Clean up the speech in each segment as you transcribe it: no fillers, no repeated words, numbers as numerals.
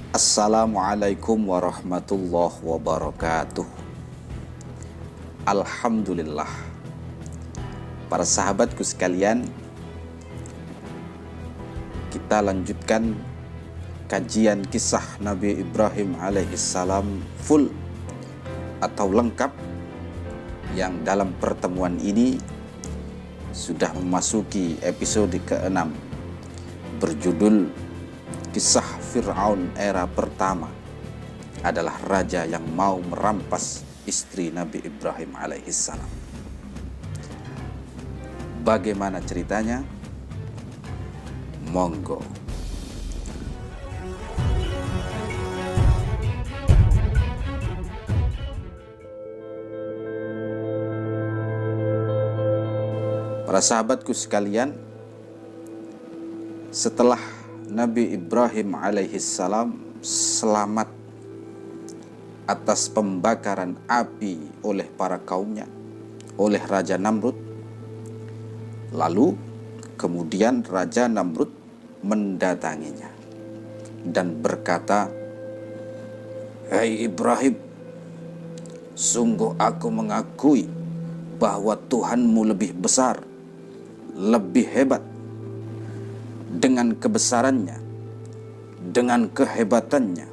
Assalamualaikum warahmatullahi wabarakatuh. Alhamdulillah. Para sahabatku sekalian, kita lanjutkan kajian kisah Nabi Ibrahim alaihissalam full atau lengkap, yang dalam pertemuan ini sudah memasuki episode ke-6 berjudul Kisah Fir'aun era pertama, adalah raja yang mau merampas istri Nabi Ibrahim alaihissalam. Bagaimana ceritanya? Monggo. Para sahabatku sekalian, setelah Nabi Ibrahim alaihissalam selamat atas pembakaran api oleh para kaumnya, oleh Raja Namrud, lalu kemudian Raja Namrud mendatanginya dan berkata, "Hai Ibrahim, sungguh aku mengakui bahwa Tuhanmu lebih besar, lebih hebat. Dengan kebesarannya, dengan kehebatannya,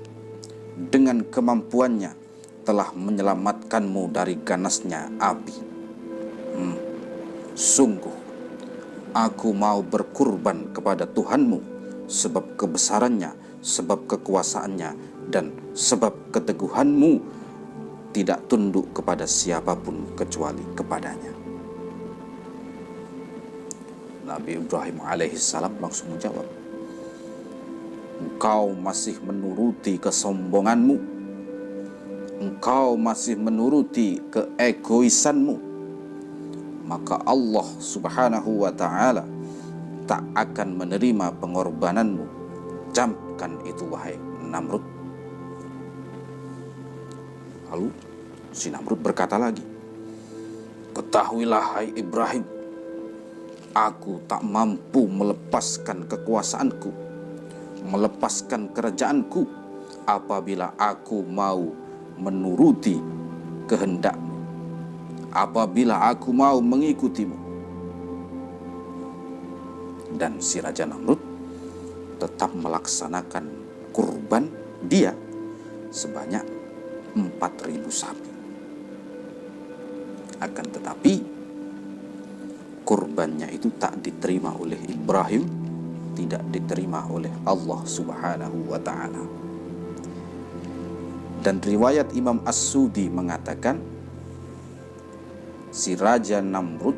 dengan kemampuannya telah menyelamatkanmu dari ganasnya api. Sungguh, aku mau berkurban kepada Tuhanmu sebab kebesarannya, sebab kekuasaannya, dan sebab keteguhanmu tidak tunduk kepada siapapun kecuali kepadanya." Nabi Ibrahim alaihissalam langsung menjawab, "Engkau masih menuruti kesombonganmu, engkau masih menuruti keegoisanmu, maka Allah subhanahu wa ta'ala tak akan menerima pengorbananmu. Camkan itu wahai Namrud." Lalu si Namrud berkata lagi, "Ketahuilah hai Ibrahim, aku tak mampu melepaskan kekuasaanku, melepaskan kerajaanku apabila aku mau menuruti kehendakmu, apabila aku mau mengikutimu." Dan si Raja Namrud tetap melaksanakan kurban dia sebanyak 4.000 sapi. Akan tetapi kurbannya itu tak diterima oleh Ibrahim, tidak diterima oleh Allah subhanahu wa ta'ala. Dan riwayat Imam As-Sudi mengatakan, si Raja Namrud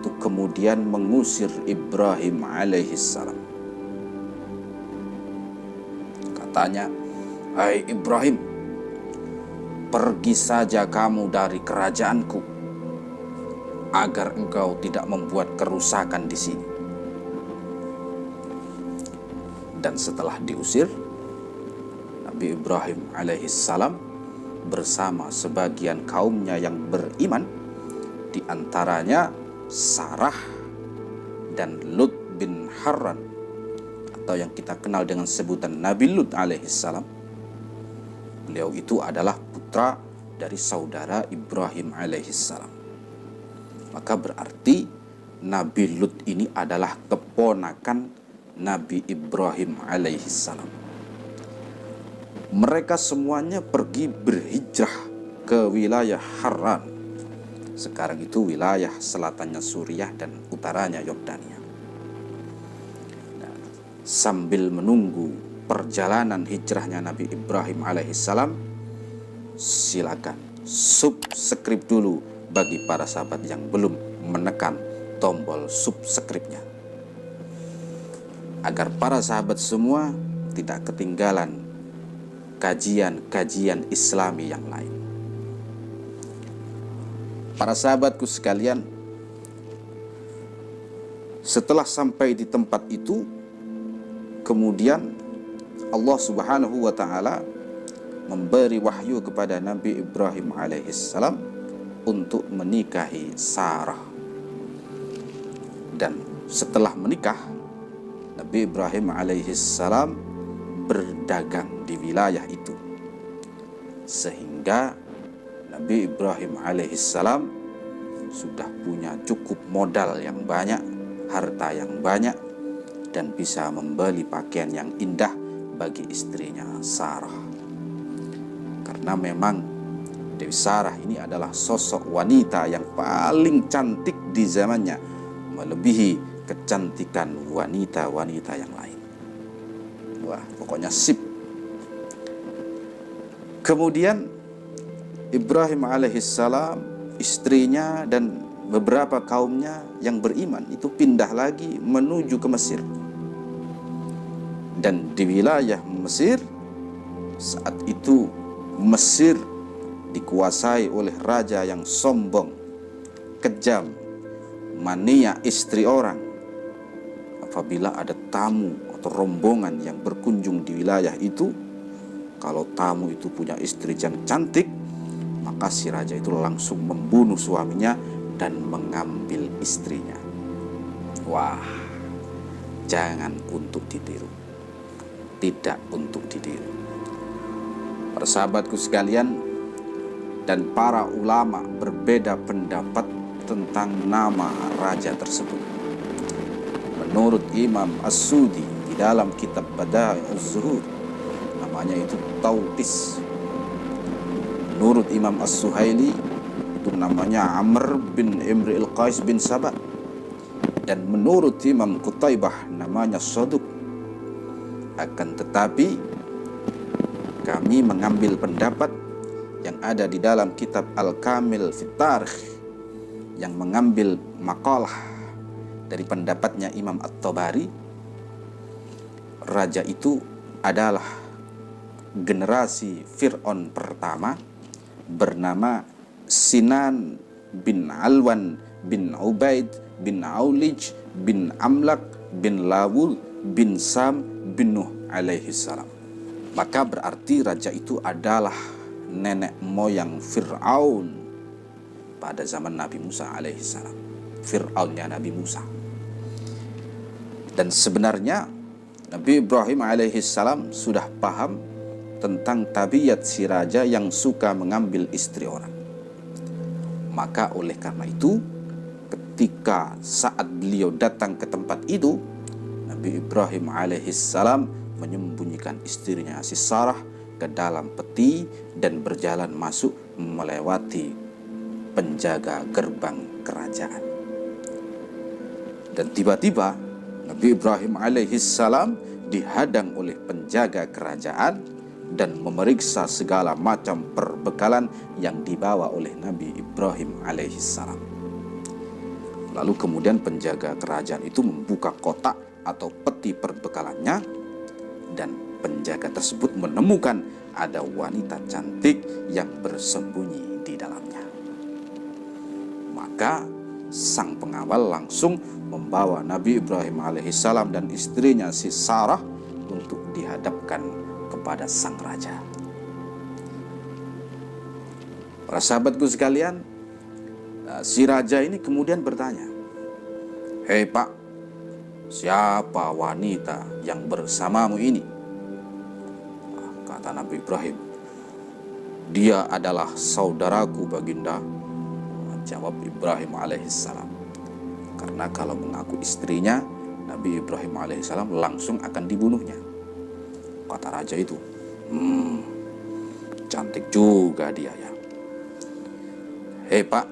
itu kemudian mengusir Ibrahim alaihissalam. Katanya, "Hai Ibrahim, pergi saja kamu dari kerajaanku, agar engkau tidak membuat kerusakan di sini." Dan setelah diusir, Nabi Ibrahim alaihissalam bersama sebagian kaumnya yang beriman, di antaranya Sarah dan Lut bin Harran, atau yang kita kenal dengan sebutan Nabi Lut alaihissalam. Beliau itu adalah putra dari saudara Ibrahim alaihissalam. Maka berarti Nabi Lut ini adalah keponakan Nabi Ibrahim alaihissalam. Mereka semuanya pergi berhijrah ke wilayah Harran. Sekarang itu wilayah selatannya Suriah dan utaranya Yordania. Nah, sambil menunggu perjalanan hijrahnya Nabi Ibrahim alaihissalam, silakan subscribe dulu bagi para sahabat yang belum menekan tombol subscribe-nya, agar para sahabat semua tidak ketinggalan kajian-kajian Islami yang lain. Para sahabatku sekalian, setelah sampai di tempat itu, kemudian Allah subhanahu wa ta'ala memberi wahyu kepada Nabi Ibrahim alaihissalam untuk menikahi Sarah. Dan setelah menikah, Nabi Ibrahim alaihissalam berdagang di wilayah itu. Sehingga Nabi Ibrahim alaihissalam sudah punya cukup modal yang banyak, harta yang banyak, dan bisa membeli pakaian yang indah bagi istrinya Sarah. Karena memang Dewi Sarah ini adalah sosok wanita yang paling cantik di zamannya, melebihi kecantikan wanita-wanita yang lain. Wah, pokoknya sip. Kemudian Ibrahim alaihissalam, istrinya dan beberapa kaumnya yang beriman itu pindah lagi menuju ke Mesir. Dan di wilayah Mesir saat itu, Mesir dikuasai oleh raja yang sombong, kejam, mania istri orang. Apabila ada tamu atau rombongan yang berkunjung di wilayah itu, kalau tamu itu punya istri yang cantik, maka si raja itu langsung membunuh suaminya dan mengambil istrinya. Wah, jangan untuk ditiru. Tidak untuk ditiru. Para sahabatku sekalian dan para ulama berbeda pendapat tentang nama raja tersebut. Menurut Imam As-Sudi di dalam kitab Bada'i'uz Zuhur, namanya itu Tautis. Menurut Imam As-Suhaili itu namanya Amr bin Imri al-Qais bin Sabah. Dan menurut Imam Qutaibah namanya Saduq. Akan tetapi kami mengambil pendapat yang ada di dalam kitab Al-Kamil Fit Tarikh, yang mengambil makalah dari pendapatnya Imam At-Tabari. Raja itu adalah generasi Fir'aun pertama, bernama Sinan bin Alwan bin Ubaid bin Aulij bin Amlak bin Lawul bin Sam bin Nuh alaihissalam. Maka berarti raja itu adalah nenek moyang Fir'aun pada zaman Nabi Musa alaihissalam. Fir'aunnya Nabi Musa. Dan sebenarnya Nabi Ibrahim alaihissalam sudah paham tentang tabiat si raja yang suka mengambil istri orang. Maka oleh karena itu, ketika saat beliau datang ke tempat itu, Nabi Ibrahim alaihissalam menyembunyikan istrinya si Sarah ke dalam peti dan berjalan masuk melewati penjaga gerbang kerajaan. Dan tiba-tiba Nabi Ibrahim alaihissalam dihadang oleh penjaga kerajaan dan memeriksa segala macam perbekalan yang dibawa oleh Nabi Ibrahim alaihissalam. Lalu kemudian penjaga kerajaan itu membuka kotak atau peti perbekalannya, dan penjaga tersebut menemukan ada wanita cantik yang bersembunyi di dalamnya. Maka sang pengawal langsung membawa Nabi Ibrahim alaihissalam dan istrinya si Sarah untuk dihadapkan kepada sang raja. Para sahabatku sekalian, si raja ini kemudian bertanya, "Hei Pak, siapa wanita yang bersamamu ini?" Kata Nabi Ibrahim, "Dia adalah saudaraku baginda." Jawab Ibrahim alaihissalam. Karena kalau mengaku istrinya, Nabi Ibrahim alaihissalam langsung akan dibunuhnya. Kata raja itu, cantik juga dia ya. "Hei Pak,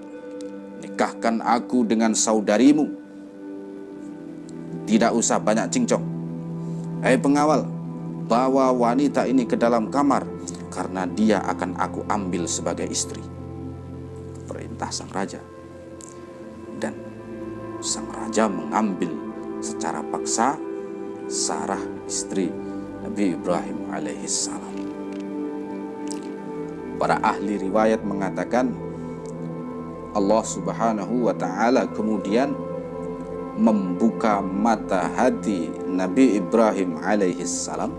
nikahkan aku dengan saudarimu. Tidak usah banyak cincong. Hei pengawal, bawa wanita ini ke dalam kamar, karena dia akan aku ambil sebagai istri." Perintah sang raja. Dan sang raja mengambil secara paksa Sarah, istri Nabi Ibrahim alaihissalam. Para ahli riwayat mengatakan Allah subhanahu wa ta'ala kemudian membuka mata hati Nabi Ibrahim alaihissalam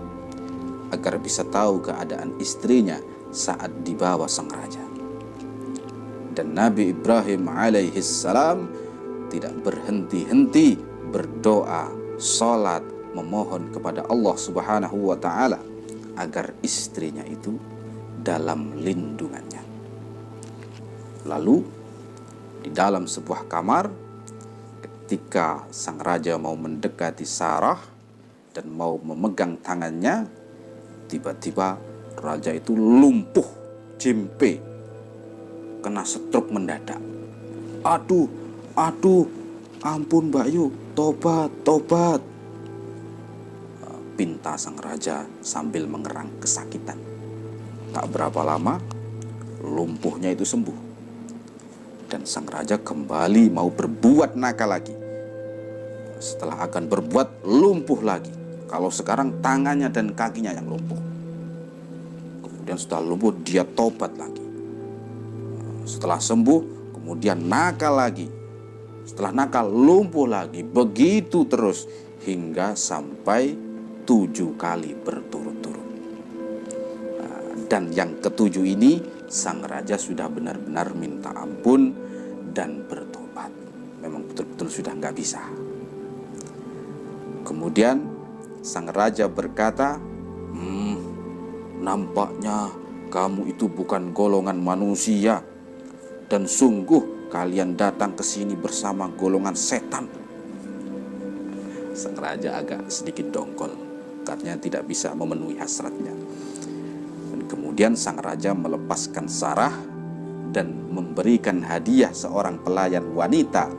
agar bisa tahu keadaan istrinya saat dibawa sang raja. Dan Nabi Ibrahim alaihissalam tidak berhenti-henti berdoa, sholat, memohon kepada Allah Subhanahu wa taala agar istrinya itu dalam lindungannya. Lalu di dalam sebuah kamar, ketika sang raja mau mendekati Sarah dan mau memegang tangannya, tiba-tiba raja itu lumpuh, jempe, kena stroke mendadak. Aduh, ampun Mbak Yu, tobat. Pinta sang raja sambil mengerang kesakitan. Tak berapa lama, lumpuhnya itu sembuh. Dan sang raja kembali mau berbuat nakal lagi. Setelah akan berbuat, lumpuh lagi. Kalau sekarang tangannya dan kakinya yang lumpuh. Kemudian setelah lumpuh, dia tobat lagi. Setelah sembuh, kemudian nakal lagi. Setelah nakal, lumpuh lagi. Begitu terus hingga sampai 7 kali berturut-turut. Dan yang ketujuh ini, sang raja sudah benar-benar minta ampun dan bertobat. Memang betul-betul sudah nggak bisa. Kemudian sang raja berkata, nampaknya kamu itu bukan golongan manusia, dan sungguh kalian datang ke sini bersama golongan setan. Sang raja agak sedikit dongkol, katanya tidak bisa memenuhi hasratnya. Dan kemudian sang raja melepaskan Sarah dan memberikan hadiah seorang pelayan wanita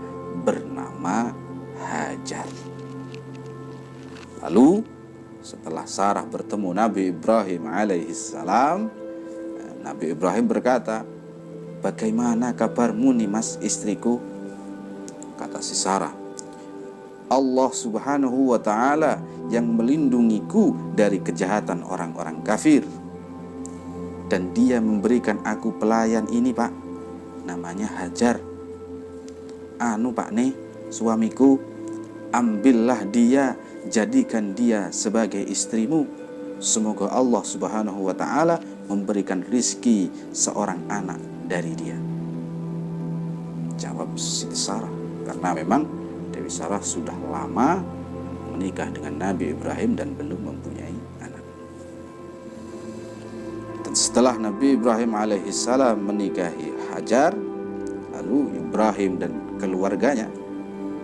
bernama Hajar. Lalu setelah Sarah bertemu Nabi Ibrahim alaihissalam, Nabi Ibrahim berkata, "Bagaimana kabarmu nih mas istriku?" Kata si Sarah, "Allah Subhanahu wa ta'ala yang melindungiku dari kejahatan orang-orang kafir. Dan dia memberikan aku pelayan ini pak, namanya Hajar. Anu pak nih, suamiku, ambillah dia, jadikan dia sebagai istrimu. Semoga Allah Subhanahu wa ta'ala memberikan rizki seorang anak dari dia." Jawab Siti Sarah, karena memang Dewi Sarah sudah lama menikah dengan Nabi Ibrahim dan belum mempunyai anak. Dan setelah Nabi Ibrahim alaihissalam menikahi Hajar, lalu Ibrahim dan keluarganya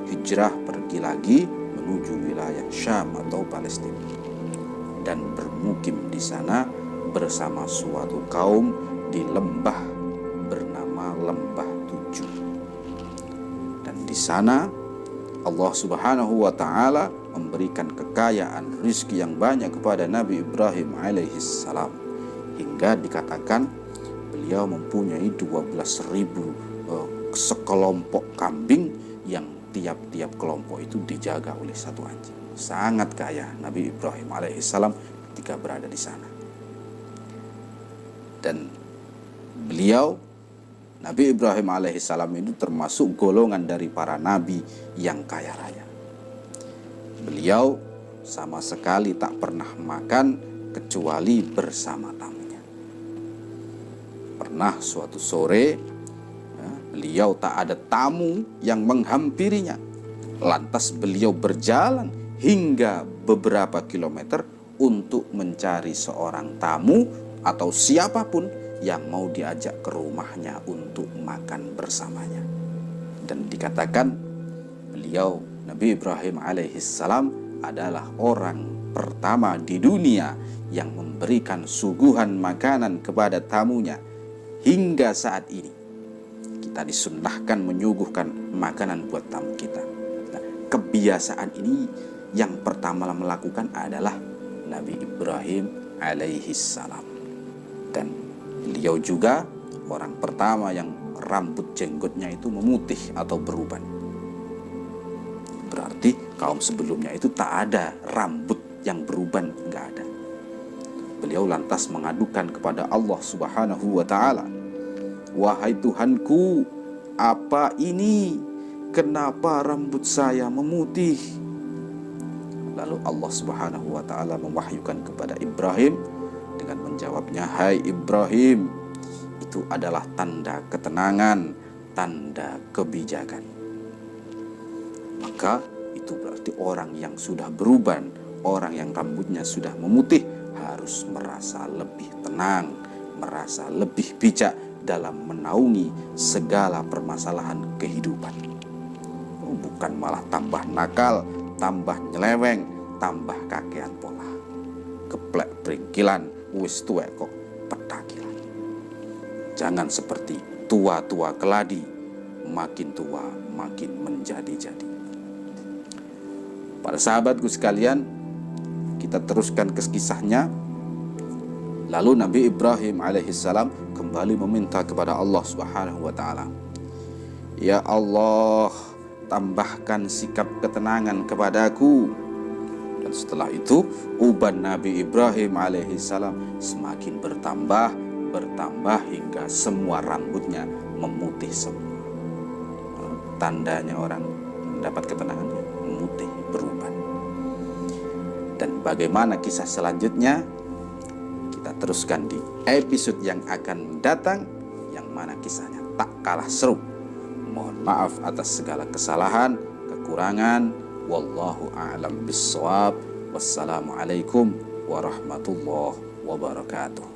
hijrah pergi lagi menuju wilayah Syam atau Palestina dan bermukim di sana bersama suatu kaum di lembah bernama Lembah Tujuh. Dan di sana Allah Subhanahu wa ta'ala memberikan kekayaan rizki yang banyak kepada Nabi Ibrahim alaihissalam, hingga dikatakan beliau mempunyai 12.000 sekelompok kambing yang tiap-tiap kelompok itu dijaga oleh satu anjing. Sangat kaya Nabi Ibrahim alaihissalam ketika berada di sana. Dan beliau, Nabi Ibrahim alaihissalam itu termasuk golongan dari para nabi yang kaya raya. Beliau sama sekali tak pernah makan kecuali bersama tamunya. Pernah suatu sore, beliau tak ada tamu yang menghampirinya. Lantas beliau berjalan hingga beberapa kilometer untuk mencari seorang tamu atau siapapun yang mau diajak ke rumahnya untuk makan bersamanya. Dan dikatakan beliau, Nabi Ibrahim alaihissalam, adalah orang pertama di dunia yang memberikan suguhan makanan kepada tamunya. Hingga saat ini kita disunnahkan menyuguhkan makanan buat tamu kita. Nah, kebiasaan ini yang pertama melakukan adalah Nabi Ibrahim alaihissalam. Dan beliau juga orang pertama yang rambut jenggotnya itu memutih atau beruban. Berarti kaum sebelumnya itu tak ada rambut yang beruban, enggak ada. Beliau lantas mengadukan kepada Allah Subhanahu wa ta'ala, "Wahai Tuhanku, apa ini? Kenapa rambut saya memutih?" Lalu Allah Subhanahu wa ta'ala mewahyukan kepada Ibrahim dengan menjawabnya, "Hai Ibrahim, itu adalah tanda ketenangan, tanda kebijakan." Maka itu berarti orang yang sudah beruban, orang yang rambutnya sudah memutih harus merasa lebih tenang, merasa lebih bijak dalam menaungi segala permasalahan kehidupan. Bukan malah tambah nakal, tambah nyeleweng, tambah kakean pola. Geplek bringkilan, wis tuwek kok petakilan. Jangan seperti tua-tua keladi, makin tua makin menjadi-jadi. Para sahabatku sekalian, kita teruskan kisahnya. Lalu Nabi Ibrahim alaihissalam kembali meminta kepada Allah Subhanahu wa taala, "Ya Allah, tambahkan sikap ketenangan kepadaku." Dan setelah itu uban Nabi Ibrahim alaihissalam semakin bertambah hingga semua rambutnya memutih semua. Tandanya orang mendapat ketenangan, memutih, beruban. Dan bagaimana kisah selanjutnya kita teruskan di episode yang akan datang, yang mana kisahnya tak kalah seru. Mohon maaf atas segala kesalahan, kekurangan. Wallahu a'lam bissawab. Wassalamualaikum warahmatullahi wabarakatuh.